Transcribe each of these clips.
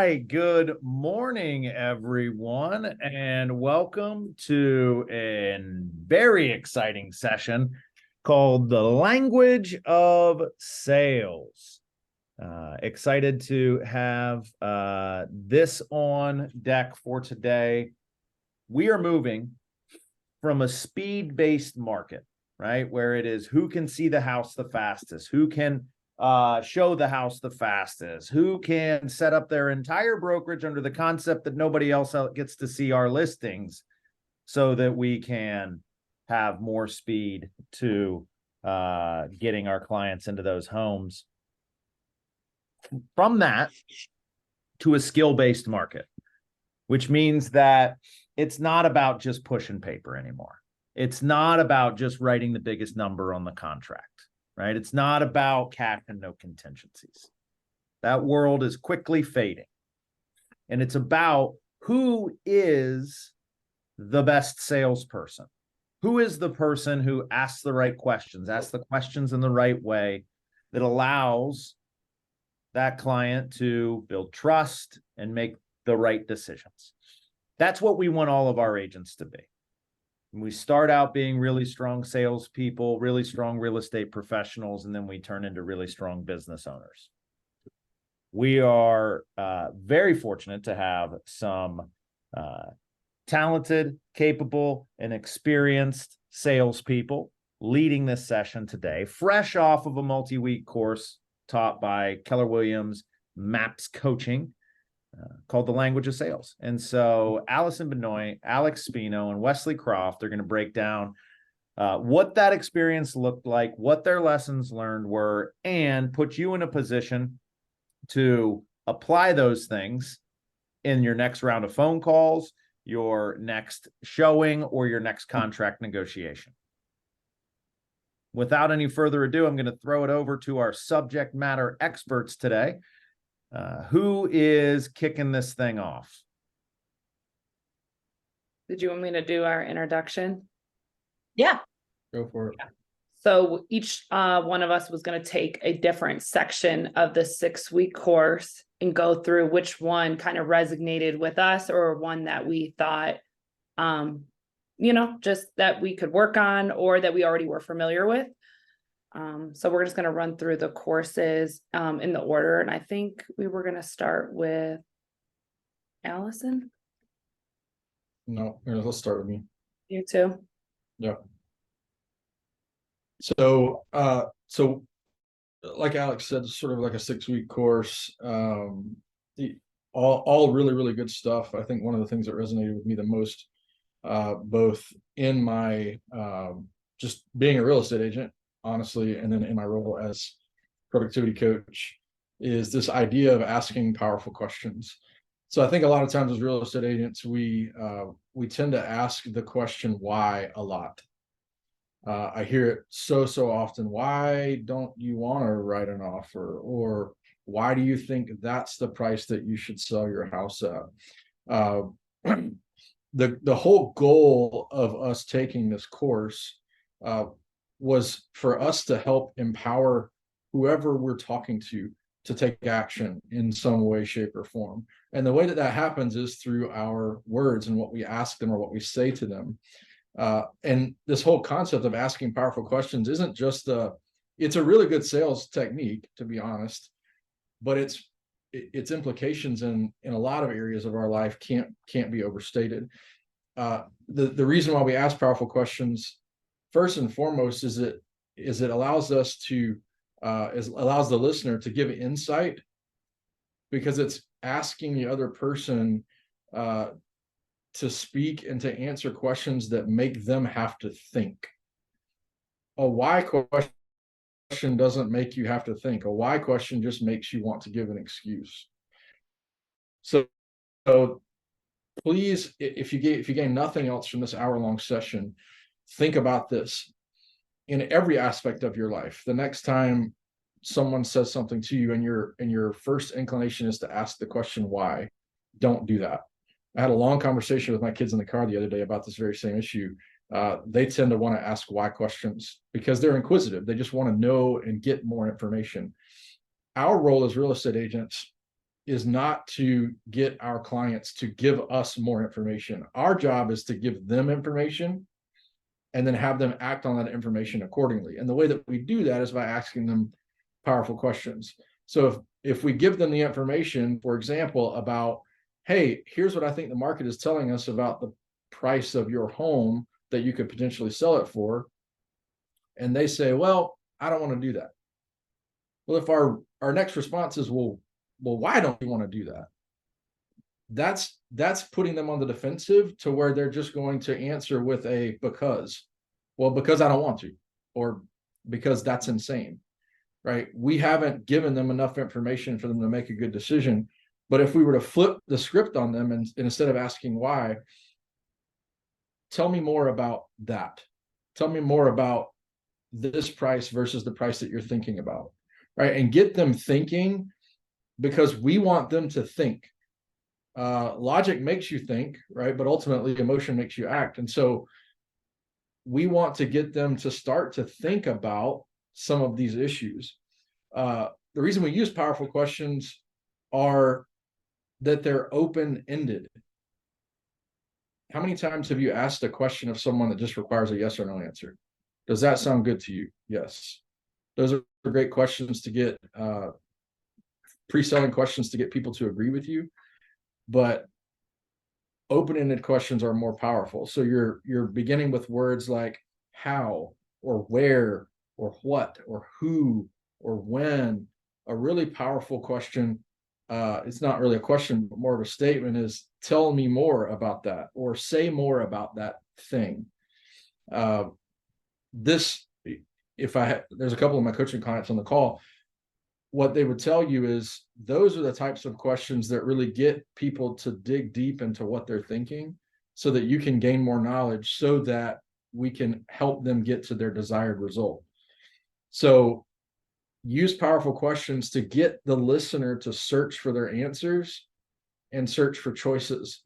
Hi, good morning, everyone, and welcome to a very exciting session called The Language of Sales. Excited to have this on deck for today. We are moving from a speed-based market, right, where it is who can see the house the fastest, who can show the house the fastest, who can set up their entire brokerage under the concept that nobody else gets to see our listings so that we can have more speed to getting our clients into those homes. From that to a skill-based market, which means that it's not about just pushing paper anymore. It's not about just writing the biggest number on the contract. Right? It's not about cash and no contingencies. That world is quickly fading. And it's about who is the best salesperson? Who is the person who asks the right questions, asks the questions in the right way that allows that client to build trust and make the right decisions? That's what we want all of our agents to be. We start out being really strong salespeople, really strong real estate professionals, and then we turn into really strong business owners. We are very fortunate to have some talented, capable, and experienced salespeople leading this session today, fresh off of a multi-week course taught by Keller Williams MAPS Coaching, called The Language of Sales. And so Alison Benoit, Alex Spino, and Wesley Croft are going to break down what that experience looked like, what their lessons learned were, and put you in a position to apply those things in your next round of phone calls, your next showing, or your next contract negotiation. Without any further ado, I'm going to throw it over to our subject matter experts today. Who is kicking this thing off? Did you want me to do our introduction? Yeah. Go for it. So each one of us was going to take a different section of the 6-week course and go through which one kind of resonated with us, or one that we thought, just that we could work on, or that we already were familiar with. So we're just going to run through the courses in the order. And I think we were going to start with Allison. No, let's start with me. You too. Yeah. So like Alex said, sort of like a 6-week course. All really, really good stuff. I think one of the things that resonated with me the most, both in my just being a real estate agent, honestly, and then in my role as productivity coach, is this idea of asking powerful questions. So I think a lot of times as real estate agents, we tend to ask the question why a lot. I hear it so often. Why don't you want to write an offer? Or why do you think that's the price that you should sell your house at? The whole goal of us taking this course was for us to help empower whoever we're talking to take action in some way, shape, or form. And the way that happens is through our words and what we ask them or what we say to them. And this whole concept of asking powerful questions isn't just it's a really good sales technique, to be honest, but its implications in a lot of areas of our life can't be overstated. The reason why we ask powerful questions, first and foremost, is it allows us to allows the listener to give insight, because it's asking the other person to speak and to answer questions that make them have to think. A why question doesn't make you have to think. A why question just makes you want to give an excuse. So please, if you gain nothing else from this hour-long session, think about this in every aspect of your life. The next time someone says something to you and your first inclination is to ask the question why, don't do that. I had a long conversation with my kids in the car the other day about this very same issue. They tend to want to ask why questions because they're inquisitive. They just want to know and get more information. Our role as real estate agents is not to get our clients to give us more information. Our job is to give them information and then have them act on that information accordingly. And the way that we do that is by asking them powerful questions. So if we give them the information, for example, about, hey, here's what I think the market is telling us about the price of your home that you could potentially sell it for, and they say, well, I don't want to do that. Well, if our next response is, well, why don't you want to do that? That's putting them on the defensive to where they're just going to answer with a because. Well, because I don't want to, or because that's insane, right? We haven't given them enough information for them to make a good decision. But if we were to flip the script on them and instead of asking why, tell me more about that. Tell me more about this price versus the price that you're thinking about, right? And get them thinking, because we want them to think. Logic makes you think, right? But ultimately emotion makes you act. And so we want to get them to start to think about some of these issues. The reason we use powerful questions are that they're open-ended. How many times have you asked a question of someone that just requires a yes or no answer? Does that sound good to you? Yes. Those are great questions to get, pre-selling questions to get people to agree with you, but open-ended questions are more powerful. So you're beginning with words like how, or where, or what, or who, or when. A really powerful question, it's not really a question, but more of a statement, is tell me more about that, or say more about that thing. There's a couple of my coaching clients on the call, what they would tell you is those are the types of questions that really get people to dig deep into what they're thinking so that you can gain more knowledge so that we can help them get to their desired result. So use powerful questions to get the listener to search for their answers and search for choices.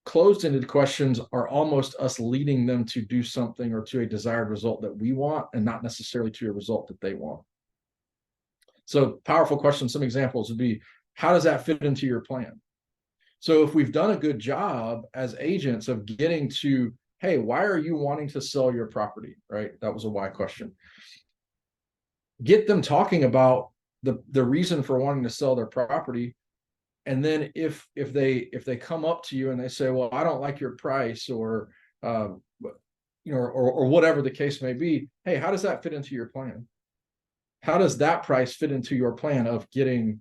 Closed-ended questions are almost us leading them to do something or to a desired result that we want and not necessarily to a result that they want. So powerful questions, some examples would be, how does that fit into your plan? So if we've done a good job as agents of getting to, hey, why are you wanting to sell your property, right? That was a why question. Get them talking about the reason for wanting to sell their property. And then if they come up to you and they say, well, I don't like your price, or or whatever the case may be, hey, how does that fit into your plan? How does that price fit into your plan of getting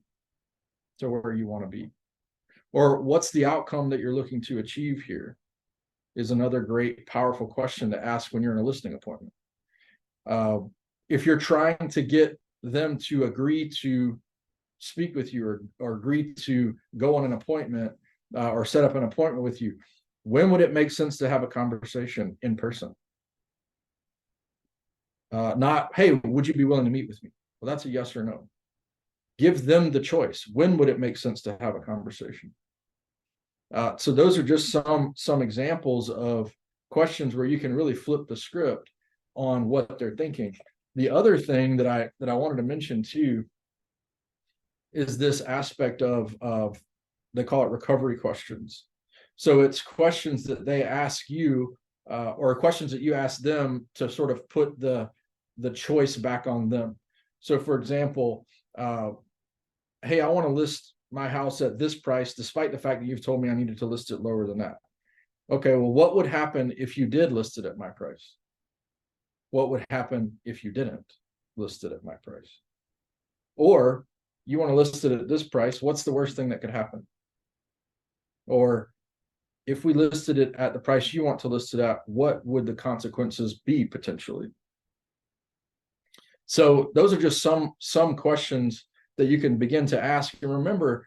to where you want to be? Or what's the outcome that you're looking to achieve here? Is another great, powerful question to ask when you're in a listing appointment. If you're trying to get them to agree to speak with you, or agree to go on an appointment, or set up an appointment with you, when would it make sense to have a conversation in person? Not, hey, would you be willing to meet with me? Well, that's a yes or no. Give them the choice. When would it make sense to have a conversation? So those are just some examples of questions where you can really flip the script on what they're thinking. The other thing that I wanted to mention too is this aspect of they call it recovery questions. So it's questions that they ask you, or questions that you ask them to sort of put the choice back on them. So for example, hey, I want to list my house at this price, despite the fact that you've told me I needed to list it lower than that. Okay, well, what would happen if you did list it at my price? What would happen if you didn't list it at my price? Or you want to list it at this price, what's the worst thing that could happen? Or if we listed it at the price you want to list it at, what would the consequences be potentially? So those are just some questions that you can begin to ask. And remember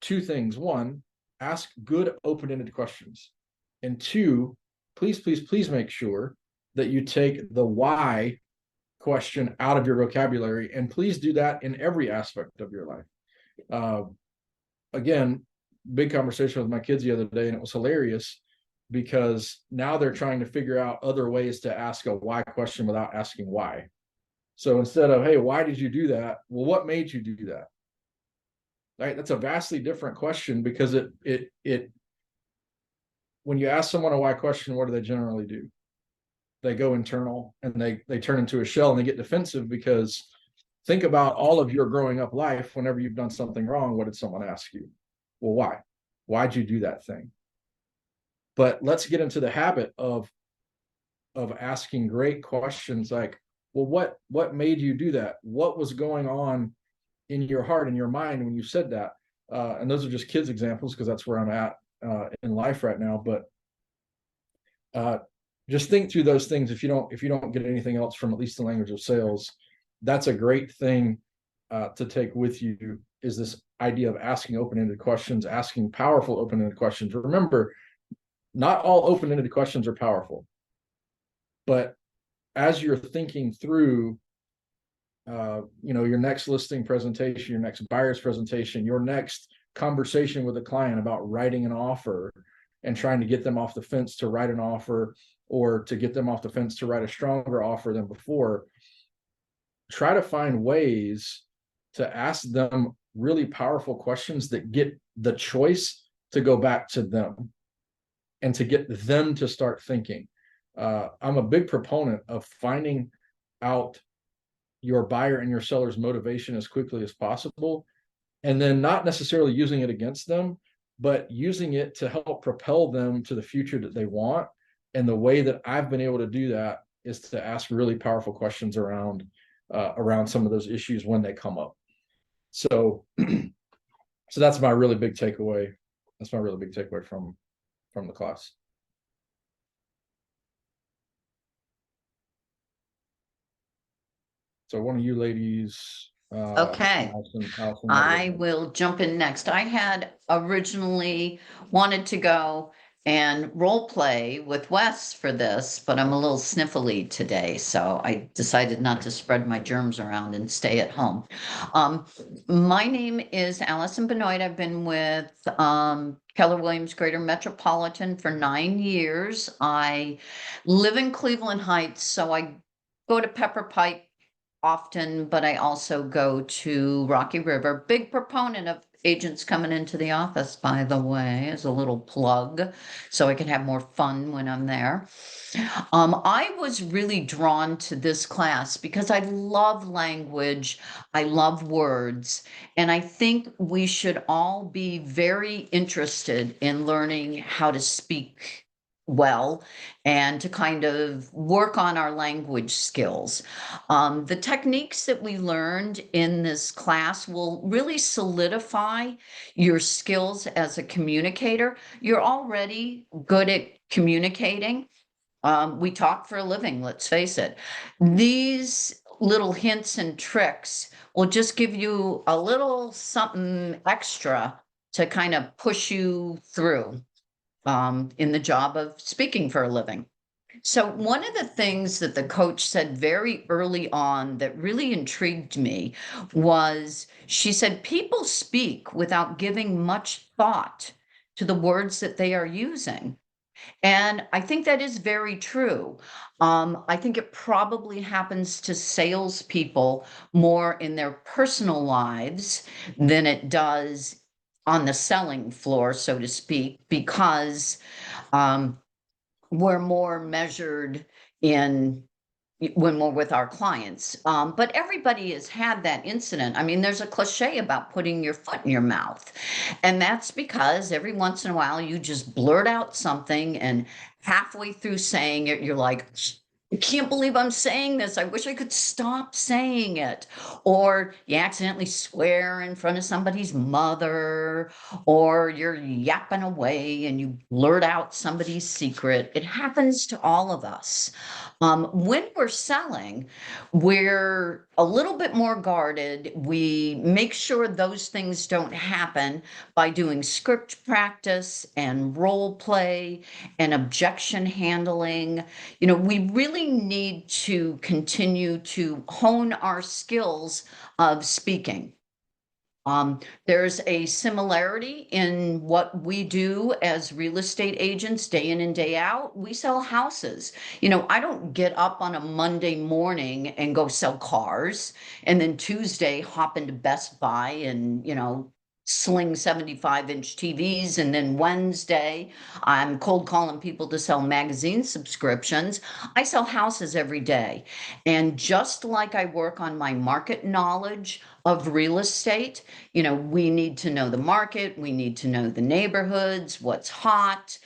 two things. One, ask good open-ended questions. And two, please make sure that you take the why question out of your vocabulary, and please do that in every aspect of your life. Again, big conversation with my kids the other day, and it was hilarious because now they're trying to figure out other ways to ask a why question without asking why. So instead of, hey, why did you do that? Well, what made you do that? right? That's a vastly different question, because when you ask someone a why question, what do they generally do? They go internal, and they turn into a shell, and they get defensive, because think about all of your growing up life. Whenever you've done something wrong, what did someone ask you? Well, why? Why'd you do that thing? But let's get into the habit of asking great questions like, well, what made you do that? What was going on in your heart and your mind when you said that? And those are just kids examples, because that's where I'm at in life right now. But just think through those things. If you don't get anything else from at least the language of sales, that's a great thing to take with you, is this idea of asking open-ended questions, asking powerful open-ended questions. Remember, not all open-ended questions are powerful, but as you're thinking through your next listing presentation, your next buyer's presentation, your next conversation with a client about writing an offer and trying to get them off the fence to write an offer, or to get them off the fence to write a stronger offer than before, try to find ways to ask them really powerful questions that get the choice to go back to them and to get them to start thinking. I'm a big proponent of finding out your buyer and your seller's motivation as quickly as possible, and then not necessarily using it against them, but using it to help propel them to the future that they want. And the way that I've been able to do that is to ask really powerful questions around some of those issues when they come up. So that's my really big takeaway. That's my really big takeaway from the class. So one of you ladies. Okay. Alison, I will jump in next. I had originally wanted to go and role play with Wes for this, but I'm a little sniffly today, so I decided not to spread my germs around and stay at home. My name is Alison Benoit. I've been with Keller Williams Greater Metropolitan for 9 years. I live in Cleveland Heights, so I go to Pepper Pike often, but I also go to Rocky River. Big proponent of agents coming into the office, by the way, as a little plug, so I can have more fun when I'm there. I was really drawn to this class because I love language, I love words, and I think we should all be very interested in learning how to speak well and to kind of work on our language skills. The techniques that we learned in this class will really solidify your skills as a communicator. You're already good at communicating. We talk for a living, let's face it. These little hints and tricks will just give you a little something extra to kind of push you through in the job of speaking for a living. So one of the things that the coach said very early on that really intrigued me was, she said, people speak without giving much thought to the words that they are using. And I think that is very true. I think it probably happens to salespeople more in their personal lives than it does on the selling floor, so to speak, because we're more measured in when we're with our clients. But everybody has had that incident. I mean, there's a cliche about putting your foot in your mouth. And that's because every once in a while you just blurt out something, and halfway through saying it, you're like, I can't believe I'm saying this. I wish I could stop saying it. Or you accidentally swear in front of somebody's mother, or you're yapping away and you blurt out somebody's secret. It happens to all of us. When we're selling, we're a little bit more guarded. We make sure those things don't happen by doing script practice and role play and objection handling. You know, we really need to continue to hone our skills of speaking. There's a similarity in what we do as real estate agents day in and day out. We sell houses. You know, I don't get up on a Monday morning and go sell cars, and then Tuesday hop into Best Buy and, sling 75-inch TVs. And then Wednesday, I'm cold calling people to sell magazine subscriptions. I sell houses every day. And just like I work on my market knowledge of real estate, you know, we need to know the market, we need to know the neighborhoods, what's hot.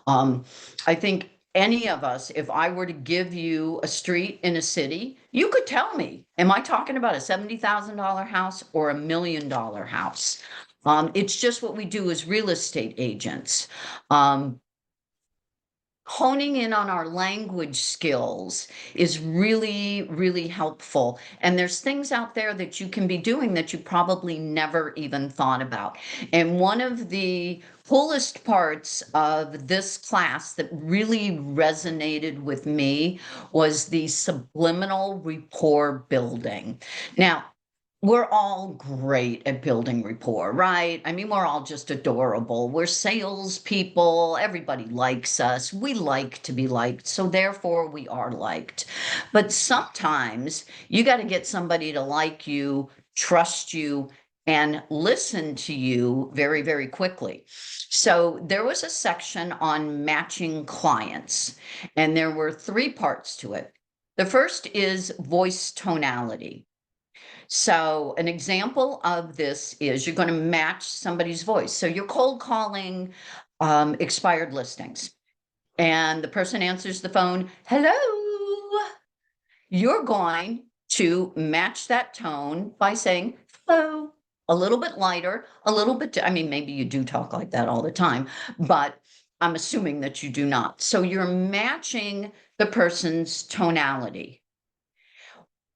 I think any of us, if I were to give you a street in a city, you could tell me, am I talking about a $70,000 house or $1 million house? It's just what we do as real estate agents. Honing in on our language skills is really, really helpful. And there's things out there that you can be doing that you probably never even thought about. And one of the coolest parts of this class that really resonated with me was the subliminal rapport building. Now, we're all great at building rapport, right? I mean, we're all just adorable. We're salespeople. Everybody likes us. We like to be liked. So therefore, we are liked. But sometimes you got to get somebody to like you, trust you, and listen to you very, very quickly. So there was a section on matching clients, and there were 3 parts to it. The first is voice tonality. So an example of this is you're going to match somebody's voice. So you're cold calling expired listings, and the person answers the phone, hello. You're going to match that tone by saying hello, a little bit lighter, a little bit, I mean, maybe you do talk like that all the time, but I'm assuming that you do not. So you're matching the person's tonality.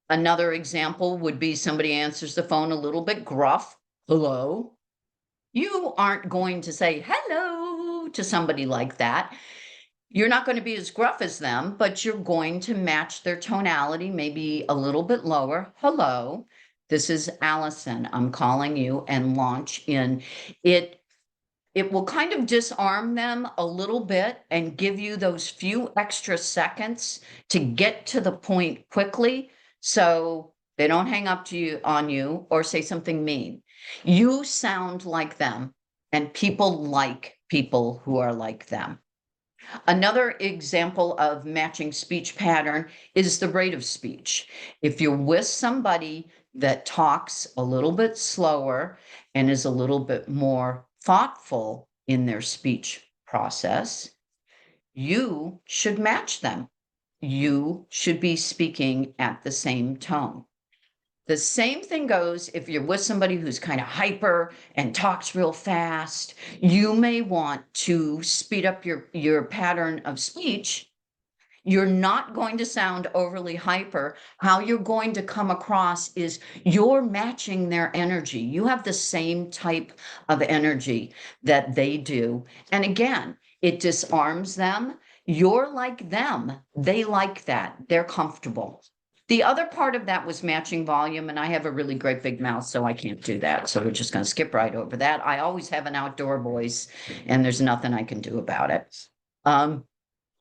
Another example would be somebody answers the phone a little bit gruff. Hello. You aren't going to say hello to somebody like that. You're not going to be as gruff as them, but you're going to match their tonality, maybe a little bit lower. Hello, this is Allison. I'm calling you, and launch in. It will kind of disarm them a little bit and give you those few extra seconds to get to the point quickly, so they don't hang up on you or say something mean. You sound like them, and people like people who are like them. Another example of matching speech pattern is the rate of speech. If you're with somebody that talks a little bit slower and is a little bit more thoughtful in their speech process, you should match them. You should be speaking at the same tone. The same thing goes if you're with somebody who's kind of hyper and talks real fast. You may want to speed up your pattern of speech. You're not going to sound overly hyper. How you're going to come across is you're matching their energy. You have the same type of energy that they do. And again, it disarms them. You're like them. They like that. They're comfortable. The other part of that was matching volume, and I have a really great big mouth, so I can't do that. So we're just going to skip right over that. I always have an outdoor voice, and there's nothing I can do about it.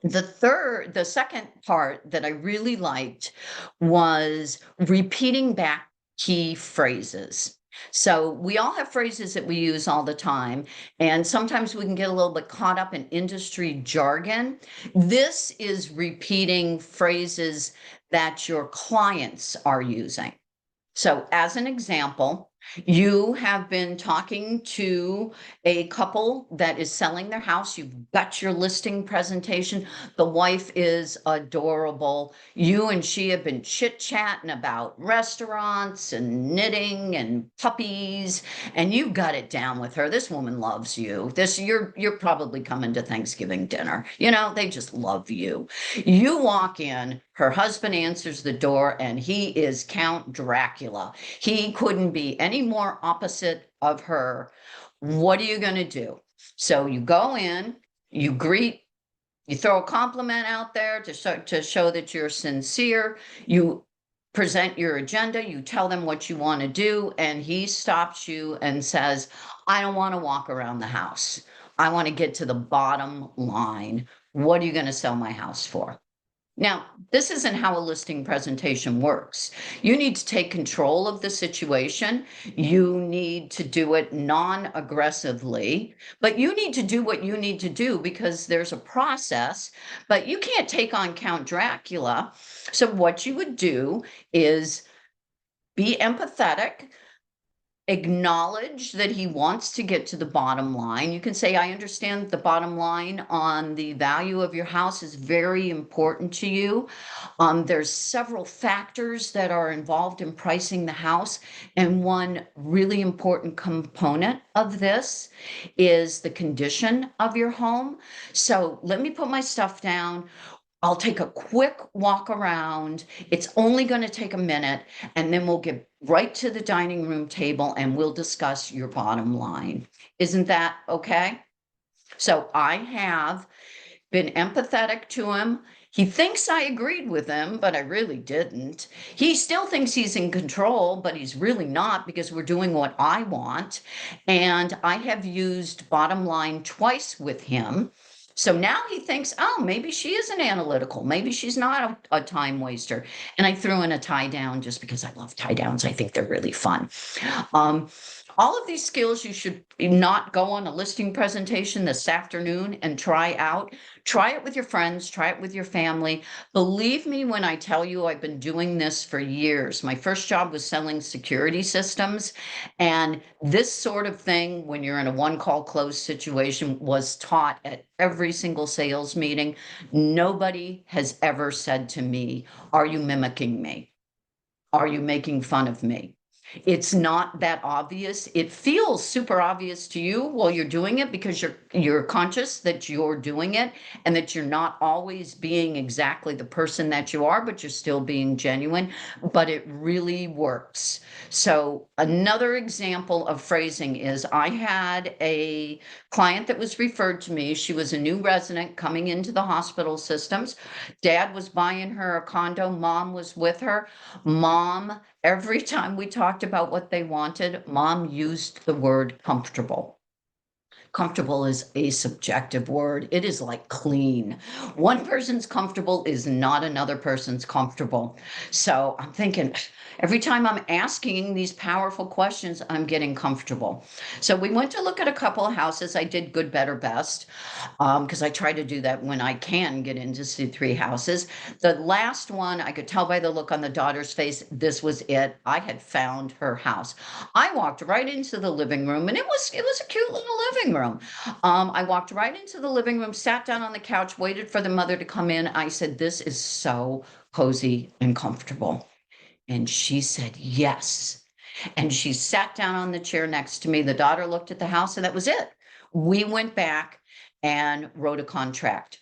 The second part that I really liked was repeating back key phrases. So we all have phrases that we use all the time, and sometimes we can get a little bit caught up in industry jargon. This is repeating phrases that your clients are using. So as an example, you have been talking to a couple that is selling their house. You've got your listing presentation. The wife is adorable. You and she have been chit-chatting about restaurants and knitting and puppies, and you've got it down with her. This woman loves you. You're probably coming to Thanksgiving dinner. You know, they just love you. You walk in, her husband answers the door, and he is Count Dracula. He couldn't be any more opposite of her. What are you going to do? So you go in, you greet, you throw a compliment out there to show that you're sincere. You present your agenda, you tell them what you want to do, and he stops you and says, I don't want to walk around the house. I want to get to the bottom line. What are you going to sell my house for? Now, this isn't how a listing presentation works. You need to take control of the situation. You need to do it non-aggressively, but you need to do what you need to do because there's a process, but you can't take on Count Dracula. So what you would do is be empathetic, acknowledge that he wants to get to the bottom line. You can say, I understand that the bottom line on the value of your house is very important to you. There's several factors that are involved in pricing the house. And one really important component of this is the condition of your home. So let me put my stuff down. I'll take a quick walk around. It's only going to take a minute, and then we'll get right to the dining room table and we'll discuss your bottom line. Isn't that okay? So I have been empathetic to him. He thinks I agreed with him, but I really didn't. He still thinks he's in control, but he's really not because we're doing what I want. And I have used bottom line twice with him. So now he thinks, oh, maybe she isn't analytical. Maybe she's not a time waster. And I threw in a tie down just because I love tie downs. I think they're really fun. All of these skills you should not go on a listing presentation this afternoon and try out. Try it with your friends, try it with your family. Believe me when I tell you I've been doing this for years. My first job was selling security systems. And this sort of thing, when you're in a one-call close situation, was taught at every single sales meeting. Nobody has ever said to me, are you mimicking me? Are you making fun of me? It's not that obvious. It feels super obvious to you while you're doing it because you're conscious that you're doing it and that you're not always being exactly the person that you are, but you're still being genuine, but it really works. So another example of phrasing is I had a client that was referred to me. She was a new resident coming into the hospital systems. Dad was buying her a condo. Mom was with her. Mom, every time we talked about what they wanted, Mom used the word comfortable. Comfortable is a subjective word. It is like clean. One person's comfortable is not another person's comfortable. So I'm thinking, every time I'm asking these powerful questions, I'm getting comfortable. So we went to look at a couple of houses. I did good, better, best, because I try to do that when I can get into see 3 houses. The last one, I could tell by the look on the daughter's face, this was it. I had found her house. I walked right into the living room, and it was a cute little living room. I walked right into the living room, sat down on the couch, waited for the mother to come in. I said, this is so cozy and comfortable. And she said, yes. And she sat down on the chair next to me. The daughter looked at the house, and that was it. We went back and wrote a contract.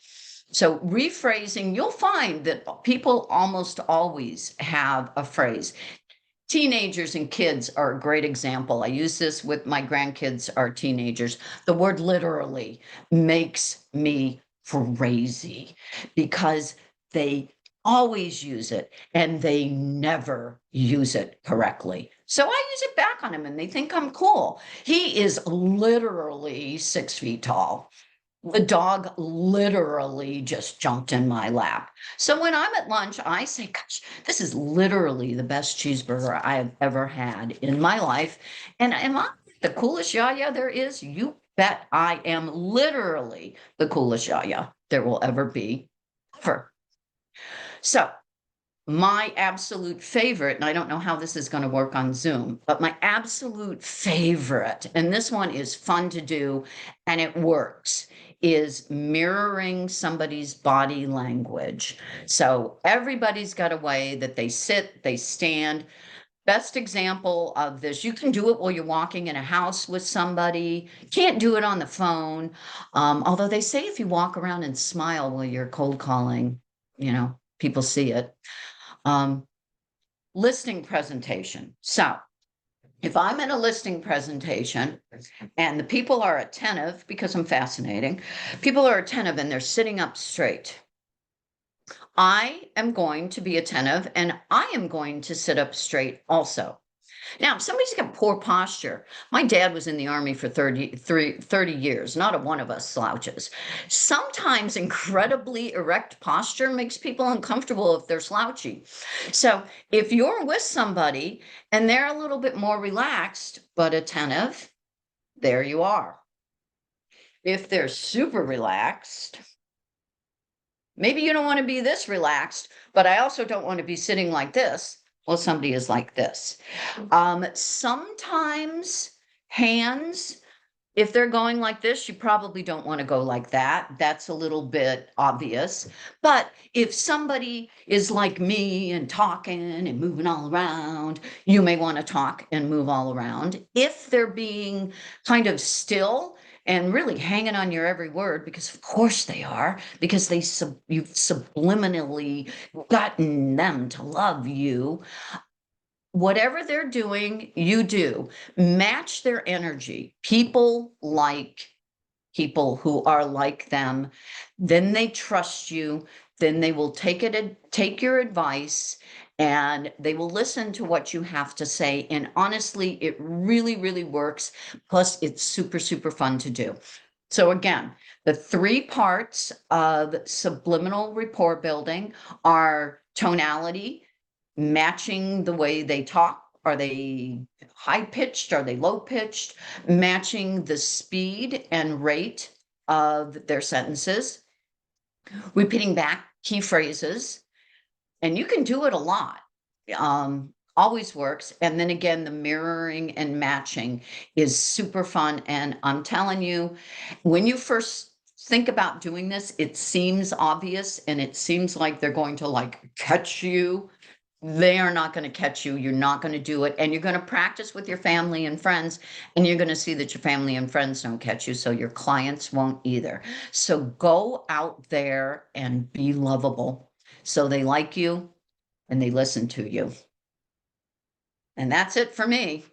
So rephrasing, you'll find that people almost always have a phrase. Teenagers and kids are a great example. I use this with my grandkids are teenagers. The word literally makes me crazy because they always use it and they never use it correctly. So I use it back on them and they think I'm cool. He is literally 6 feet tall. The dog literally just jumped in my lap. So when I'm at lunch, I say, gosh, this is literally the best cheeseburger I have ever had in my life. And am I the coolest yaya there is? You bet I am literally the coolest yaya there will ever be, ever. So my absolute favorite, and I don't know how this is going to work on Zoom, but my absolute favorite, and this one is fun to do and it works, is mirroring somebody's body language. So everybody's got a way that they sit, they stand. Best example of this, you can do it while you're walking in a house with somebody. Can't do it on the phone. Although they say if you walk around and smile while you're cold calling, you know, people see it. Listing presentation. So if I'm in a listing presentation and the people are attentive, because I'm fascinating, people are attentive and they're sitting up straight. I am going to be attentive and I am going to sit up straight also. Now, if somebody's got poor posture, my dad was in the Army for 30 years. Not a one of us slouches. Sometimes incredibly erect posture makes people uncomfortable if they're slouchy. So if you're with somebody and they're a little bit more relaxed but attentive, there you are. If they're super relaxed, maybe you don't want to be this relaxed, but I also don't want to be sitting like this. Well, somebody is like this. Sometimes hands, if they're going like this, you probably don't want to go like that. That's a little bit obvious. But if somebody is like me and talking and moving all around, you may want to talk and move all around. If they're being kind of still and really hanging on your every word, because of course they are, because you've subliminally gotten them to love you. Whatever they're doing, you do. Match their energy. People like people who are like them. Then they trust you. Then they will take your advice, and they will listen to what you have to say. And honestly, it really, really works. Plus, it's super, super fun to do. So again, the 3 parts of subliminal rapport building are tonality, matching the way they talk. Are they high pitched? Are they low pitched? Matching the speed and rate of their sentences, repeating back key phrases, and you can do it a lot. Always works. And then again, the mirroring and matching is super fun. And I'm telling you, when you first think about doing this, it seems obvious and it seems like they're going to like catch you. They are not going to catch you. You're not going to do it. And you're going to practice with your family and friends, and you're going to see that your family and friends don't catch you, so your clients won't either. So go out there and be lovable, so they like you and they listen to you. And that's it for me.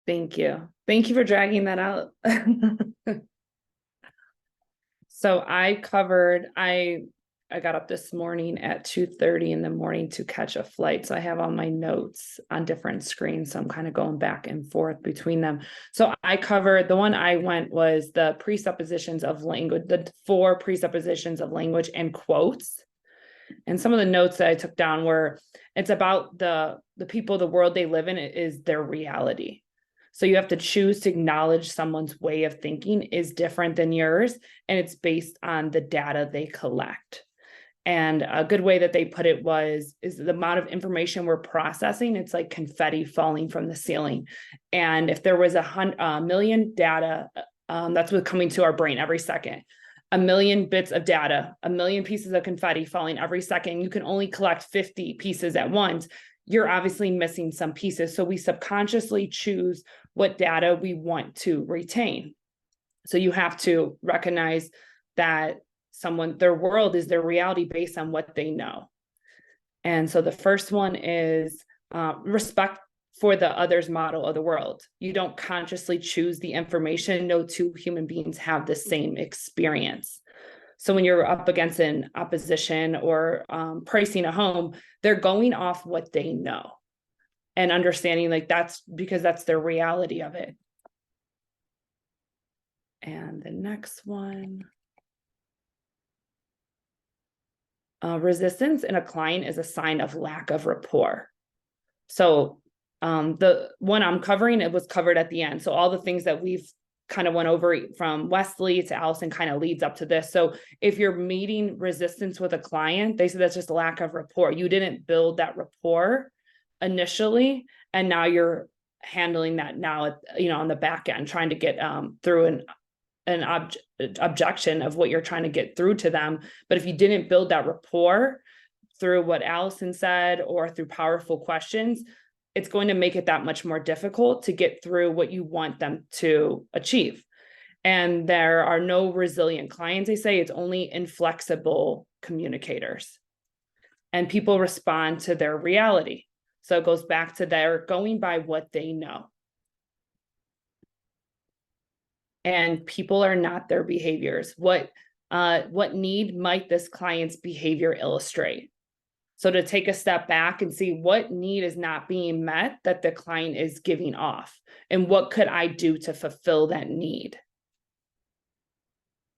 Thank you. Thank you for dragging that out. So I got up this morning at 2:30 in the morning to catch a flight. So I have all my notes on different screens. So I'm kind of going back and forth between them. So I covered, the one I went was the presuppositions of language, the 4 presuppositions of language and quotes. And some of the notes that I took down were, it's about the people, the world they live in is their reality. So you have to choose to acknowledge someone's way of thinking is different than yours, and it's based on the data they collect. And a good way that they put it is the amount of information we're processing, it's like confetti falling from the ceiling. And if there was a million data, that's what's coming to our brain every second. 1 million bits of data, 1 million pieces of confetti falling every second. You can only collect 50 pieces at once. You're obviously missing some pieces. So we subconsciously choose what data we want to retain. So you have to recognize that their world is their reality based on what they know. And so the first one is respect for the other's model of the world. You don't consciously choose the information. No 2 human beings have the same experience. So when you're up against an opposition or pricing a home, they're going off what they know and understanding like that's because that's their reality of it. And the next one, resistance in a client is a sign of lack of rapport. So the one I'm covering, it was covered at the end. So all the things that we've kind of went over from Wesley to Alison kind of leads up to this. So if you're meeting resistance with a client, they said that's just a lack of rapport. You didn't build that rapport initially, and now you're handling that now, on the back end, trying to get through an objection of what you're trying to get through to them. But if you didn't build that rapport through what Alison said or through powerful questions, it's going to make it that much more difficult to get through what you want them to achieve. And there are no resilient clients, they say. It's only inflexible communicators. And people respond to their reality. So it goes back to they're going by what they know. And people are not their behaviors. What need might this client's behavior illustrate? So to take a step back and see what need is not being met that the client is giving off, and what could I do to fulfill that need?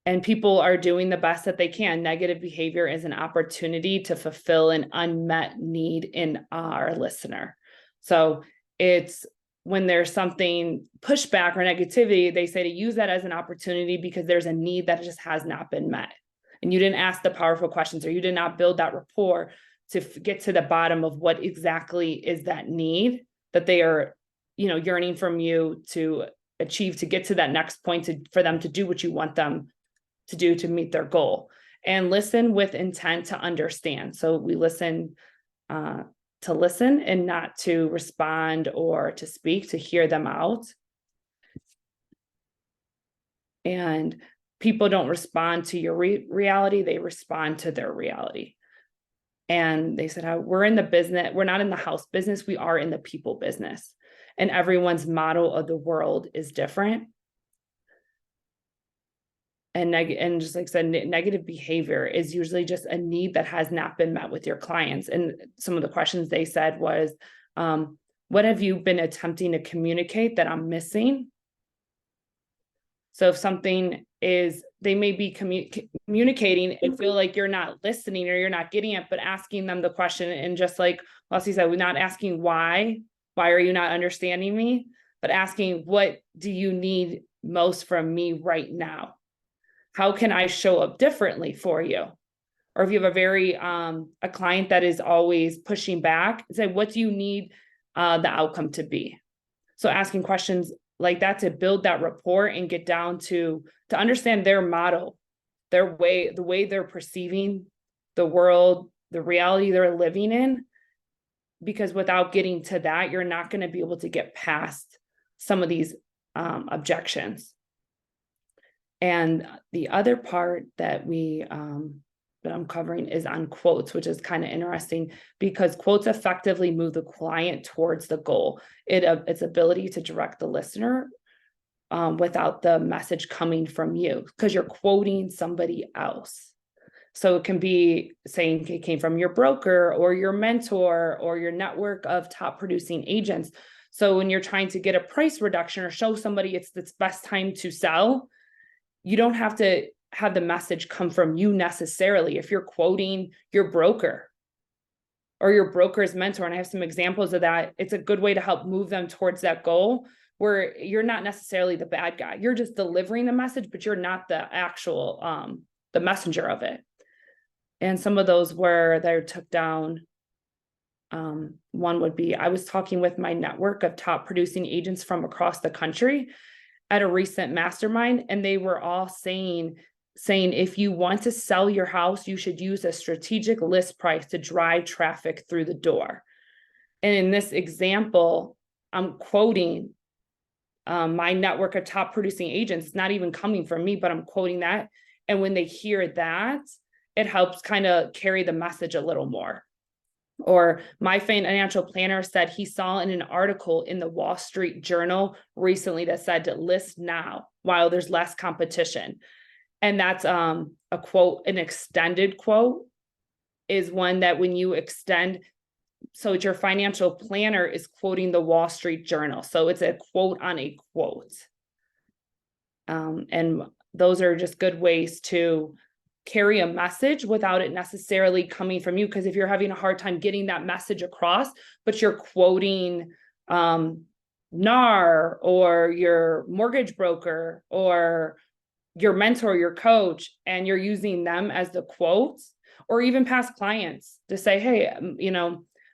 And people are doing the best that they can. Negative behavior is an opportunity to fulfill an unmet need in our listener. So it's when there's something pushback or negativity, they say to use that as an opportunity because there's a need that just has not been met. And you didn't ask the powerful questions, or you did not build that rapport to get to the bottom of what exactly is that need that they are, yearning from you to achieve, to get to that next point, for them to do what you want them to do to meet their goal. And listen with intent to understand. So we listen to listen and not to respond or to speak, to hear them out. And people don't respond to your reality, they respond to their reality. And they said, we're in the business, we're not in the house business, we are in the people business. And everyone's model of the world is different. And just like I said, negative behavior is usually just a need that has not been met with your clients. And some of the questions they said was, what have you been attempting to communicate that I'm missing? So if something is, they may be communicating and feel like you're not listening or you're not getting it, but asking them the question, and just like Wesley said, we're not asking why are you not understanding me, but asking, what do you need most from me right now? How can I show up differently for you? Or if you have a client that is always pushing back, say, what do you need the outcome to be? So asking questions like that to build that rapport and get down to understand their model, the way they're perceiving the world, the reality they're living in. Because without getting to that, you're not going to be able to get past some of these objections. And the other part that I'm covering is on quotes, which is kind of interesting because quotes effectively move the client towards the goal. Its ability to direct the listener without the message coming from you, because you're quoting somebody else. So it can be saying it came from your broker or your mentor or your network of top producing agents. So when you're trying to get a price reduction or show somebody it's best time to sell, you don't have to have the message come from you necessarily. If you're quoting your broker or your broker's mentor, and I have some examples of that, it's a good way to help move them towards that goal where you're not necessarily the bad guy. You're just delivering the message, but you're not the actual, the messenger of it. And some of those were that I took down. One would be, I was talking with my network of top producing agents from across the country at a recent mastermind, and they were all saying, if you want to sell your house, you should use a strategic list price to drive traffic through the door. And in this example, I'm quoting my network of top producing agents. It's not even coming from me, but I'm quoting that. And when they hear that, it helps kind of carry the message a little more. Or my financial planner said he saw in an article in the Wall Street Journal recently that said to list now while there's less competition. And that's a quote, an extended quote is one that when you extend, so your financial planner is quoting the Wall Street Journal. So it's a quote on a quote. And those are just good ways to carry a message without it necessarily coming from you. Because if you're having a hard time getting that message across, but you're quoting NAR or your mortgage broker or your mentor, your coach, and you're using them as the quotes, or even past clients to say, hey,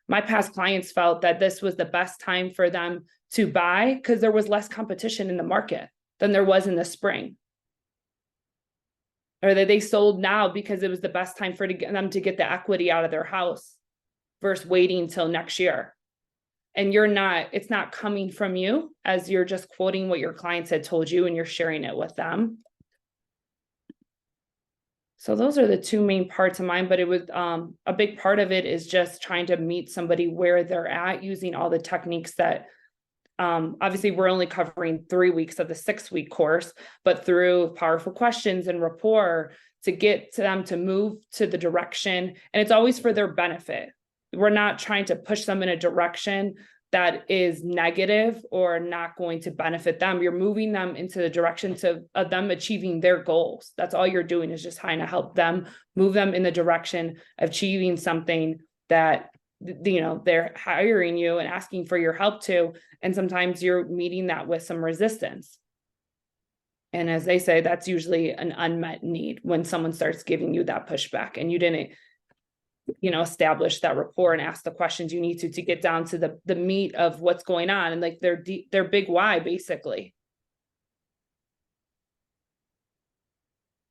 my past clients felt that this was the best time for them to buy because there was less competition in the market than there was in the spring. Or that they sold now because it was the best time for them to get the equity out of their house versus waiting till next year. And it's not coming from you, as you're just quoting what your clients had told you and you're sharing it with them. So those are the two main parts of mine, but it was a big part of it is just trying to meet somebody where they're at using all the techniques that obviously we're only covering 3 weeks of the 6-week course, but through powerful questions and rapport to get to them to move to the direction. And it's always for their benefit. we're not trying to push them in a direction that is negative or not going to benefit them. You're moving them into the direction of them achieving their goals. That's all you're doing, is just trying to help them, move them in the direction of achieving something that, you know, they're hiring you and asking for your help to. And sometimes you're meeting that with some resistance. And as they say, that's usually an unmet need when someone starts giving you that pushback and you didn't, you know, establish that rapport and ask the questions you need to get down to the meat of what's going on and like their big why, basically.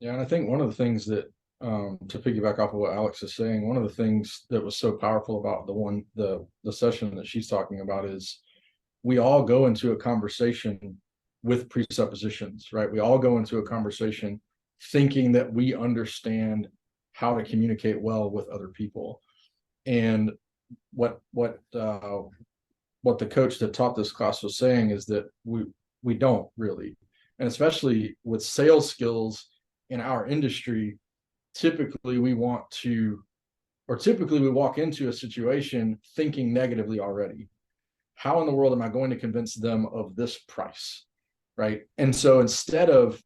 Yeah, and I think one of the things that, to piggyback off of what Alex is saying, one of the things that was so powerful about the session that she's talking about is we all go into a conversation with presuppositions, right? We all go into a conversation thinking that we understand how to communicate well with other people. And what the coach that taught this class was saying is that we don't really, and especially with sales skills in our industry, typically we walk into a situation thinking negatively already. How in the world am I going to convince them of this price, right? And so instead of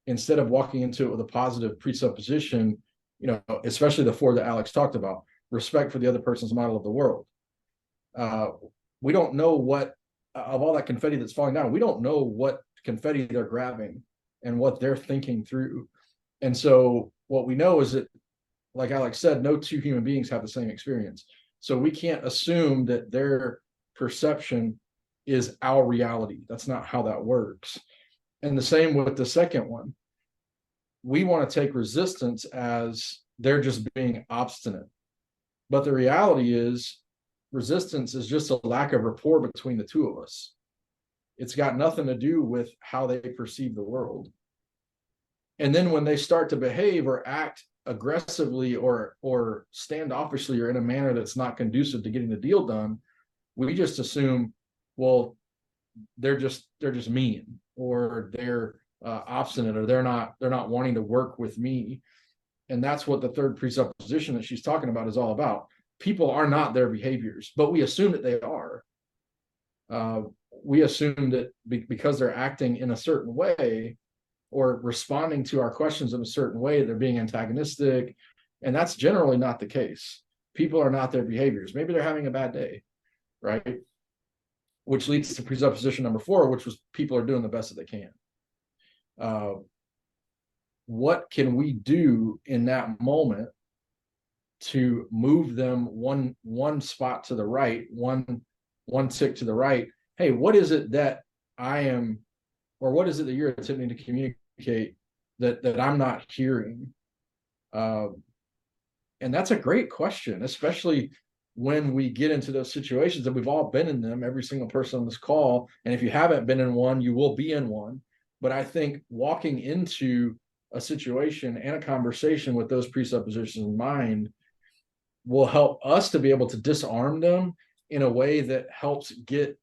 walking into it with a positive presupposition, you know, especially the 4 that Alex talked about, respect for the other person's model of the world. We don't know what, of all that confetti that's falling down, we don't know what confetti they're grabbing and what they're thinking through. And so what we know is that, like Alex said, no 2 human beings have the same experience. So we can't assume that their perception is our reality. That's not how that works. And the same with the second one. We want to take resistance as they're just being obstinate. But the reality is resistance is just a lack of rapport between the 2 of us. It's got nothing to do with how they perceive the world. And then when they start to behave or act aggressively or standoffishly or in a manner that's not conducive to getting the deal done, we just assume, well, they're just mean, or they're obstinate, or they're not wanting to work with me. And that's what the third presupposition that she's talking about is all about. People are not their behaviors, but we assume that they are. We assume that because they're acting in a certain way or responding to our questions in a certain way, they're being antagonistic. And that's generally not the case. People are not their behaviors. Maybe they're having a bad day, right? Which leads to presupposition number 4, which was people are doing the best that they can. What can we do in that moment to move them one spot to the right, one tick to the right? Hey, what is it that I am, or what is it that you're attempting to communicate that I'm not hearing? And that's a great question, especially when we get into those situations, and we've all been in them, every single person on this call. And if you haven't been in one, you will be in one. But I think walking into a situation and a conversation with those presuppositions in mind will help us to be able to disarm them in a way that helps get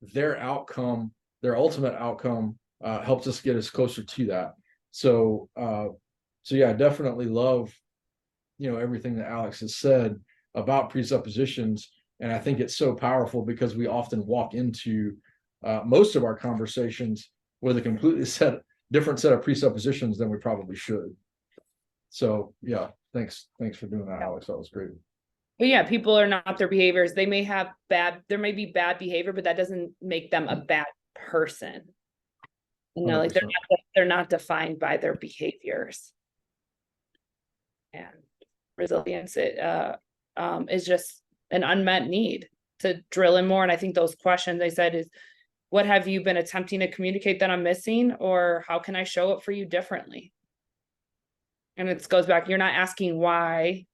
their outcome, their ultimate outcome, helps us get us closer to that. So yeah, I definitely love, you know, everything that Alex has said about presuppositions. And I think it's so powerful because we often walk into most of our conversations with a completely different set of presuppositions than we probably should. So yeah, thanks for doing that, Alex. That was great. But yeah, people are not their behaviors. They may have there may be bad behavior, but that doesn't make them a bad person. You know, like they're not defined by their behaviors. And resilience is just an unmet need to drill in more. And I think those questions I said is, what have you been attempting to communicate that I'm missing, or how can I show up for you differently? And it goes back, you're not asking why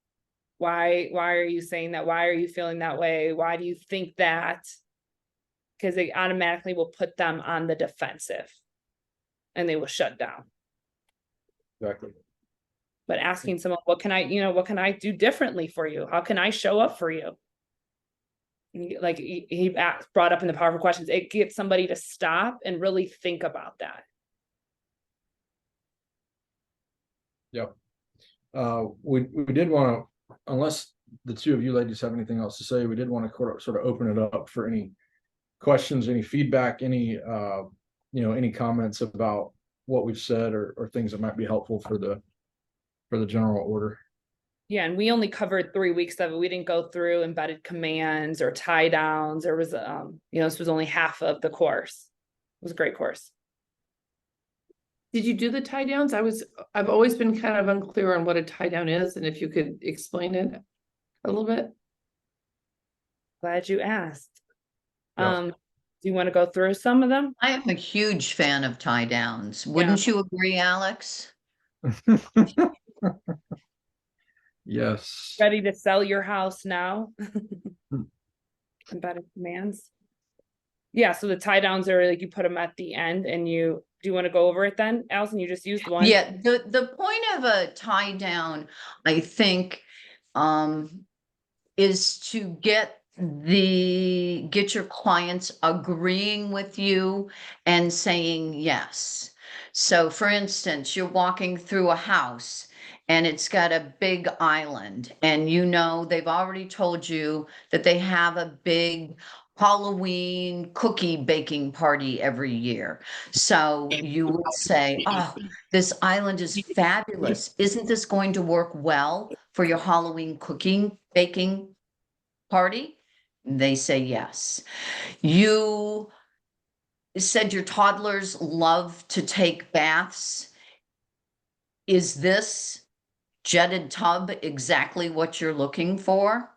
are you saying that? Why are you feeling that way? Why do you think that? Because they automatically will put them on the defensive and they will shut down. Exactly. But asking someone, what can I do differently for you? How can I show up for you? Like he brought up in the powerful questions, it gets somebody to stop and really think about that. Yep. We did want to, unless the two of you ladies have anything else to say, we did want to sort of open it up for any questions, any feedback, any any comments about what we've said or things that might be helpful for the general order. Yeah, and we only covered 3 weeks of it. We didn't go through embedded commands or tie downs. There was this was only half of the course. It was a great course. Did you do the tie downs? I've always been kind of unclear on what a tie down is, and if you could explain it a little bit. Glad you asked. Yeah. Do you want to go through some of them? I am a huge fan of tie downs. Wouldn't you agree, Alex? Yes. Ready to sell your house now? Embedded commands. Yeah, so the tie downs are like you put them at the end, and do you want to go over it then, Alison? You just used one. Yeah, the point of a tie down, I think, is to get your clients agreeing with you and saying yes. So for instance, you're walking through a house and it's got a big island, and they've already told you that they have a big Halloween cookie baking party every year. So you would say, oh, this island is fabulous. Isn't this going to work well for your Halloween baking party? They say yes. You said your toddlers love to take baths. Is this jetted tub exactly what you're looking for?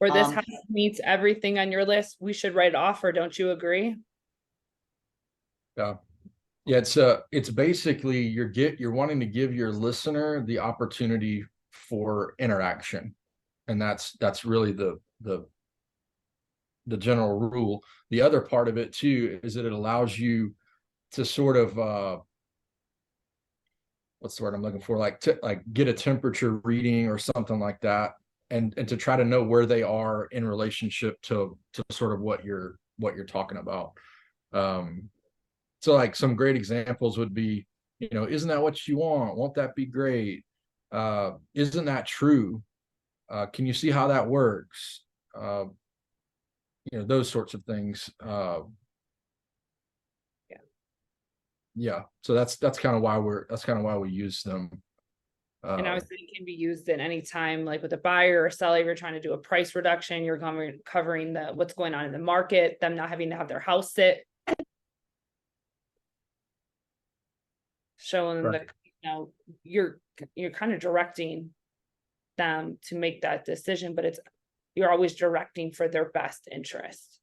Or this house meets everything on your list. We should write offer. Don't you agree? Yeah. Yeah, it's basically you're wanting to give your listener the opportunity for interaction. And that's really the general rule. The other part of it too is that it allows you to sort of what's the word I'm looking for? Like get a temperature reading or something like that, and to try to know where they are in relationship to sort of what you're talking about. So like some great examples would be, isn't that what you want? Won't that be great? Isn't that true? Can you see how that works? Those sorts of things. Yeah. So that's kind of why we use them. And I was thinking it can be used at any time, like with a buyer or seller. If you're trying to do a price reduction, you're covering what's going on in the market, them not having to have their house sit. Showing Right. that you're kind of directing them to make that decision, but you're always directing for their best interest.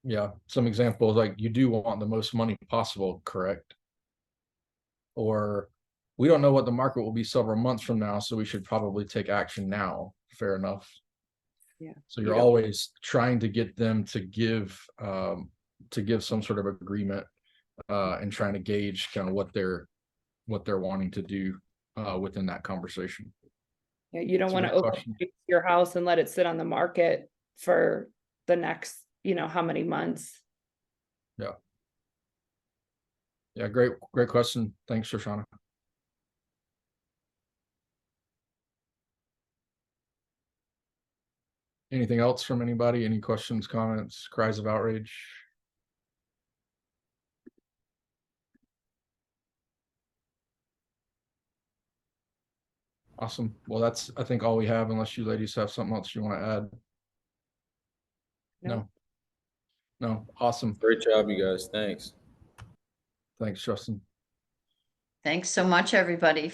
Yeah. Some examples, like you do want the most money possible, correct? Or we don't know what the market will be several months from now, so we should probably take action now. Fair enough. Yeah. So you're always trying to get them to give some sort of agreement, and trying to gauge kind of what they're wanting to do within that conversation. Yeah, you don't want to open your house and let it sit on the market for the next, how many months. Yeah. Yeah, great question. Thanks, Shoshana. Anything else from anybody? Any questions, comments, cries of outrage? Awesome. Well, that's, I think, all we have, unless you ladies have something else you want to add. No. Awesome. Great job, you guys. Thanks. Thanks, Justin. Thanks so much, everybody,